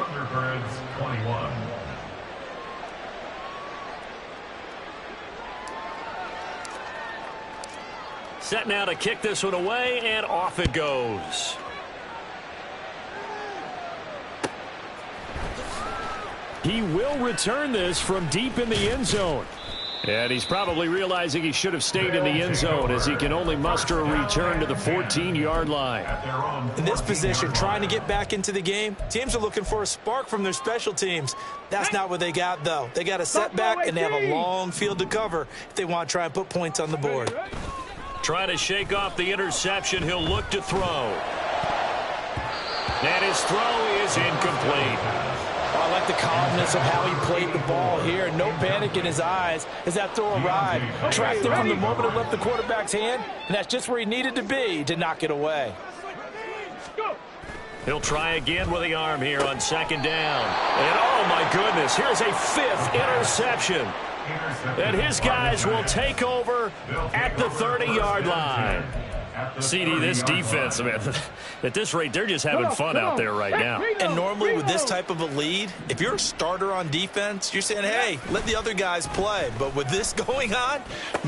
Set now to kick this one away, and off it goes. He will return this from deep in the end zone. And he's probably realizing he should have stayed in the end zone as he can only muster a return to the 14-yard line. In this position, trying to get back into the game, teams are looking for a spark from their special teams. That's not what they got, though. They got a setback, and they have a long field to cover if they want to try and put points on the board. Trying to shake off the interception. He'll look to throw. And his throw is incomplete. I like the calmness of how he played the ball here. No panic in his eyes as that throw arrived. Tracked it from the moment it left the quarterback's hand, and that's just where he needed to be to knock it away. He'll try again with the arm here on 2nd down. And oh my goodness, here's a 5th interception. And his guys will take over at the 30-yard line. CD, this defense, man, at this rate, they're just having fun out there right now. And normally with this type of a lead, if you're a starter on defense, you're saying, hey, let the other guys play. But with this going on,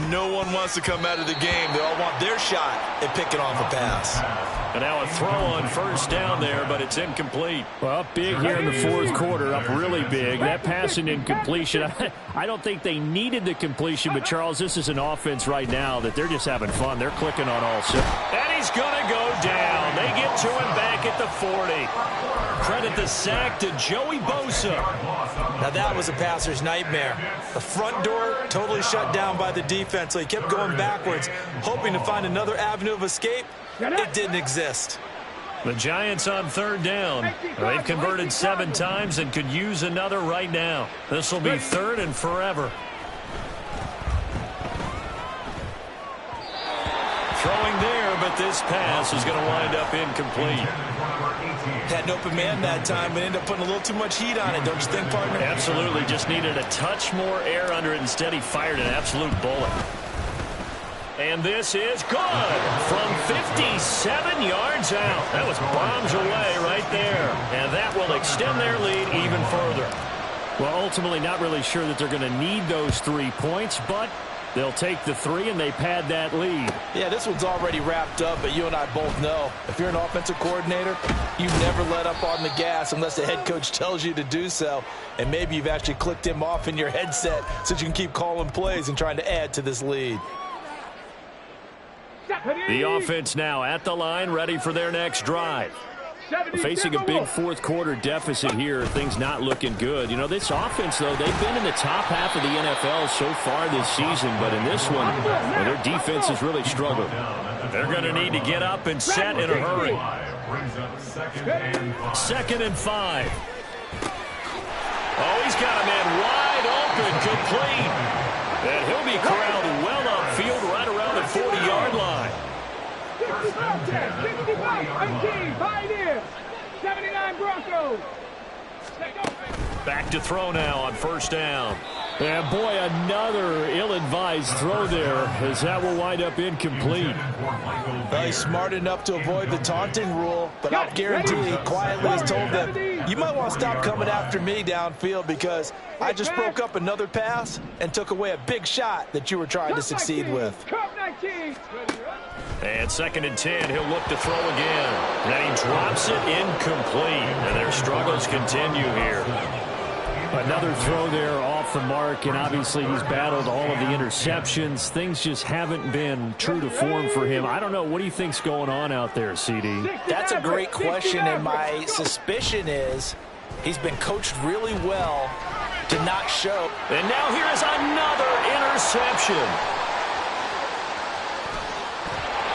no one wants to come out of the game. They all want their shot at picking off a pass. And now a throw on 1st down there, but it's incomplete. Well, up big here in the 4th quarter, up really big. That passing incompletion, I don't think they needed the completion, but, Charles, this is an offense right now that they're just having fun. They're clicking on all cylinders. And he's going to go down. They get to him back at the 40. Credit the sack to Joey Bosa. Now that was a passer's nightmare. The front door totally shut down by the defense, so he kept going backwards, hoping to find another avenue of escape. It didn't exist. The Giants on 3rd down. They've converted 7 times and could use another right now. This will be 3rd and forever. Throwing there, but this pass is going to wind up incomplete. Had an open man that time, but ended up putting a little too much heat on it, don't you think, partner? Absolutely. Just needed a touch more air under it. Instead, he fired an absolute bullet. And this is good from 57 yards out. That was bombs away right there. And that will extend their lead even further. Well, ultimately, not really sure that they're going to need those 3 points, but they'll take the 3 and they pad that lead. Yeah, this one's already wrapped up, but you and I both know if you're an offensive coordinator, you never let up on the gas unless the head coach tells you to do so. And maybe you've actually clicked him off in your headset so you can keep calling plays and trying to add to this lead. The offense now at the line, ready for their next drive. Facing a big 4th quarter deficit here, things not looking good. You know, this offense, though, they've been in the top half of the NFL so far this season, but in this one, well, their defense has really struggled. They're going to need to get up and set in a hurry. 2nd and 5. Oh, he's got a man wide open, complete. And he'll be corralled well upfield right around the 40-yard line. 79 Broncos. Back to throw now on 1st down. And boy, another ill-advised throw there as that will wind up incomplete. Well, he's smart enough to avoid the taunting rule, but I'll guarantee he quietly has told them, you might want to stop coming after me downfield because I just broke up another pass and took away a big shot that you were trying to succeed with. And 2nd and 10, he'll look to throw again. And he drops it incomplete. And their struggles continue here. Another throw there off the mark, and obviously he's battled all of the interceptions. Things just haven't been true to form for him. I don't know. What do you think's going on out there, CD? That's a great question, and my suspicion is he's been coached really well to not show. And now here is another interception.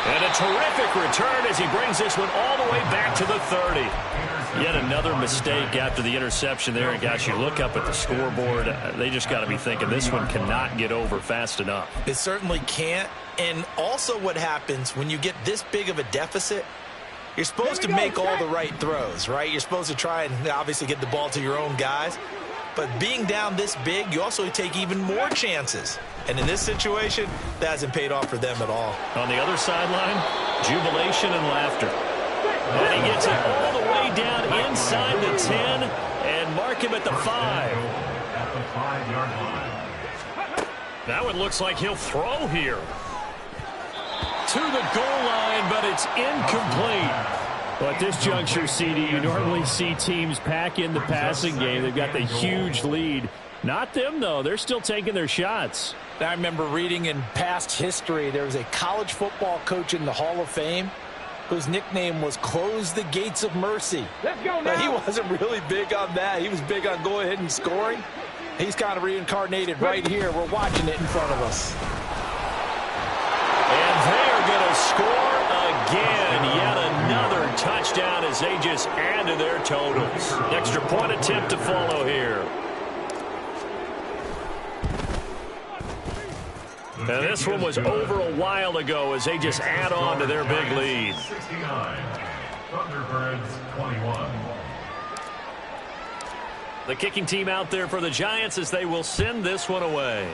And a terrific return as he brings this one all the way back to the 30. Yet another mistake after the interception there. And, guys, you look up at the scoreboard, they just got to be thinking this one cannot get over fast enough. It certainly can't. And also what happens when you get this big of a deficit, you're supposed to make all the right throws, right? You're supposed to try and obviously get the ball to your own guys. But being down this big, you also take even more chances. And in this situation, that hasn't paid off for them at all. On the other sideline, jubilation and laughter. And he gets it all the way down inside the 10 and mark him at the 5. At the 5-yard line. That one looks like he'll throw here. To the goal line, but it's incomplete. Well, at this juncture, CD, you normally see teams pack in the passing game. They've got the huge lead. Not them, though. They're still taking their shots. I remember reading in past history, there was a college football coach in the Hall of Fame whose nickname was Close the Gates of Mercy. Let's go now. But he wasn't really big on that. He was big on go ahead and scoring. He's kind of reincarnated right here. We're watching it in front of us. And they are going to score again. Yet another touchdown as they just add to their totals. Extra point attempt to follow here. And this one was over a while ago as they just add on to their big lead. 69. Thunderbirds 21. The kicking team out there for the Giants as they will send this one away.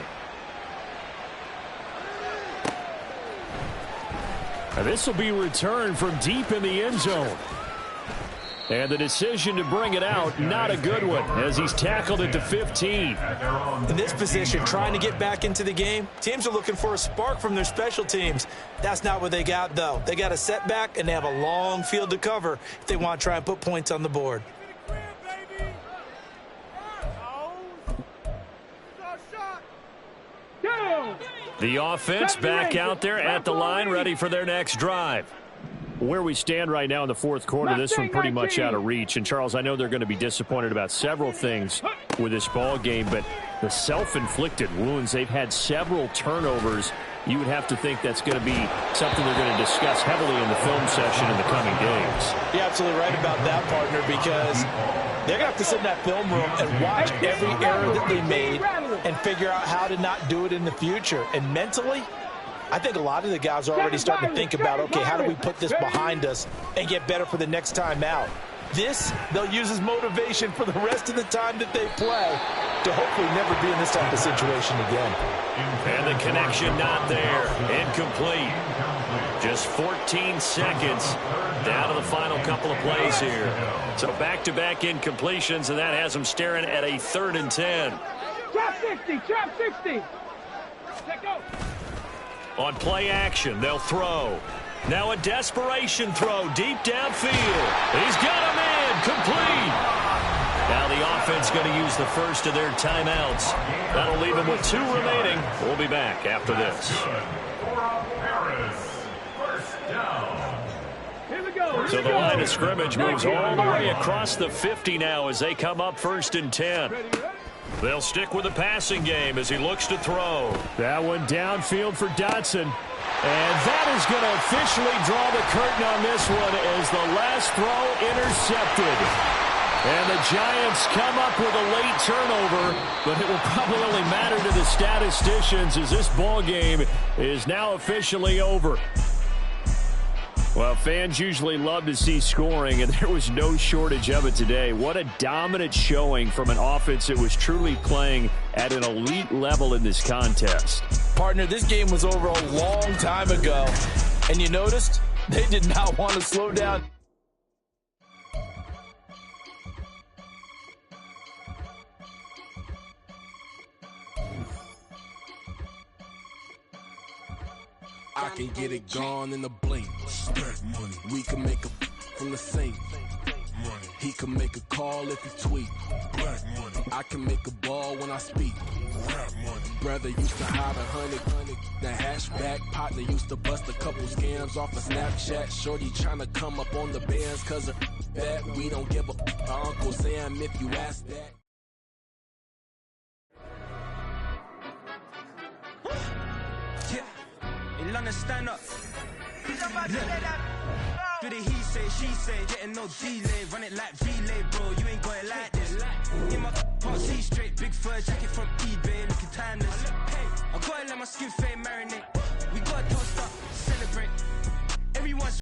And this will be returned from deep in the end zone. And the decision to bring it out, not a good one, as he's tackled at the 15. In this position, trying to get back into the game, teams are looking for a spark from their special teams. That's not what they got, though. They got a setback, and they have a long field to cover if they want to try and put points on the board. The offense back out there at the line, ready for their next drive. Where we stand right now in the fourth quarter, this one pretty much out of reach. And, Charles, I know they're going to be disappointed about several things with this ball game, but the self-inflicted wounds, they've had several turnovers. You would have to think that's going to be something they're going to discuss heavily in the film session in the coming days. You're absolutely right about that, partner, because they're going to have to sit in that film room and watch every error that they made and figure out how to not do it in the future. And mentally, I think a lot of the guys are already starting to think about, okay, how do we put this behind us and get better for the next time out? This, they'll use as motivation for the rest of the time that they play to hopefully never be in this type of situation again. And the connection not there. Incomplete. Just 14 seconds down to the final couple of plays here. So back-to-back incompletions, and that has them staring at a 3rd and 10. Trap 60, trap 60. Let go. On play action, they'll throw. Now a desperation throw deep downfield. He's got him in. Complete. Now the offense going to use the first of their timeouts. That'll leave them with 2 remaining. We'll be back after this. Here we go. So the line of scrimmage moves all the way across the 50 now as they come up 1st and 10. They'll stick with the passing game as he looks to throw. That one downfield for Dotson. And that is going to officially draw the curtain on this one as the last throw intercepted. And the Giants come up with a late turnover, but it will probably only matter to the statisticians as this ball game is now officially over. Well, fans usually love to see scoring, and there was no shortage of it today. What a dominant showing from an offense that was truly playing at an elite level in this contest. Partner, this game was over a long time ago, and you noticed they did not want to slow down. I can get it gone in a blink. Stack money. We can make a from the sink. Money. He can make a call if he tweet. Black money. I can make a ball when I speak. Rap money. Brother used to hide 100. The hatchback partner used to bust a couple scams off of Snapchat. Shorty tryna come up on the bands cause of that. We don't give a Uncle Sam if you ask that. London, stand up. Do the he say, she say, getting no delay, run it like relay, bro, you ain't got it like this. In my can't see straight, big fur jacket from eBay, looking timeless. I gotta let my skin fade marinate. We gotta toast up, celebrate. Everyone's